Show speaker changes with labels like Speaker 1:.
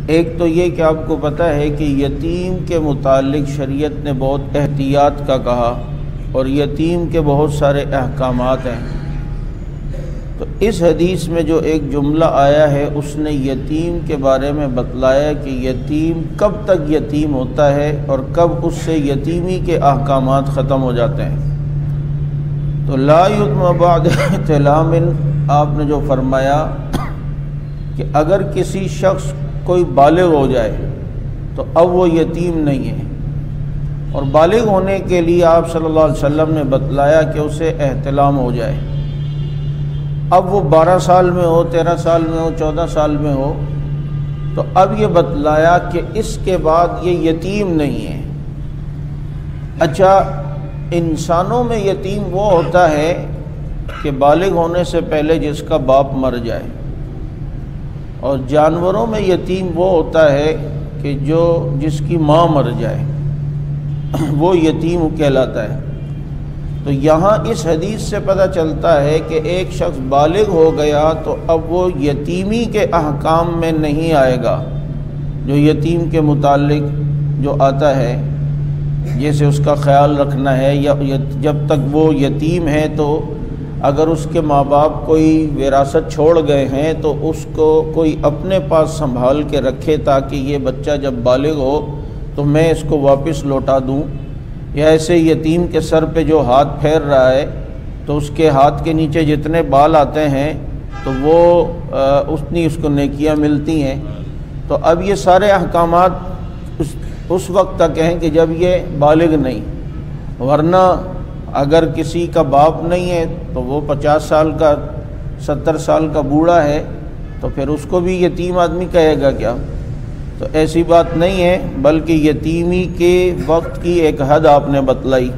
Speaker 1: ایک تو یہ کہ آپ کو پتہ ہے کہ یتیم کے متعلق شریعت نے بہت احتیاط کا کہا اور یتیم کے بہت سارے احکامات ہیں۔ تو اس حدیث میں جو ایک جملہ آیا ہے اس نے یتیم کے بارے میں بتلایا کہ یتیم کب تک یتیم ہوتا ہے اور کب اس سے یتیمی کے احکامات ختم ہو جاتے ہیں۔ تو لا یتم بعد احتلام، آپ نے جو فرمایا کہ اگر کسی شخص کوئی بالغ ہو جائے تو اب وہ یتیم نہیں ہے، اور بالغ ہونے کے لیے آپ صلی اللہ علیہ وسلم نے بتلایا کہ اسے احتلام ہو جائے۔ اب وہ 12 سال میں ہو، 13 سال میں ہو، 14 سال میں ہو، تو اب یہ بتلایا کہ اس کے بعد یہ یتیم نہیں ہے۔ اچھا، انسانوں میں یتیم وہ ہوتا ہے کہ بالغ ہونے سے پہلے جس کا باپ مر جائے، اور جانوروں میں یتیم وہ ہوتا ہے کہ جس کی ماں مر جائے، وہ یتیم کہلاتا ہے۔ تو یہاں اس حدیث سے پتہ چلتا ہے کہ ایک شخص بالغ ہو گیا تو اب وہ یتیمی کے احکام میں نہیں آئے گا، جو یتیم کے متعلق جو آتا ہے، جیسے اس کا خیال رکھنا ہے، یا جب تک وہ یتیم ہے تو اگر اس کے ماں باپ کوئی وراثت چھوڑ گئے ہیں تو اس کو کوئی اپنے پاس سنبھال کے رکھے تاکہ یہ بچہ جب بالغ ہو تو میں اس کو واپس لوٹا دوں۔ یا ایسے یتیم کے سر پہ جو ہاتھ پھیر رہا ہے تو اس کے ہاتھ کے نیچے جتنے بال آتے ہیں تو وہ اتنی اس کو نیکیاں ملتی ہیں۔ تو اب یہ سارے احکامات اس وقت تک ہیں کہ جب یہ بالغ نہیں، ورنہ اگر کسی کا باپ نہیں ہے تو وہ 50 سال کا 70 سال کا بوڑھا ہے تو پھر اس کو بھی یتیم آدمی کہے گا کیا؟ تو ایسی بات نہیں ہے، بلکہ یتیمی کے وقت کی ایک حد آپ نے بتلائی۔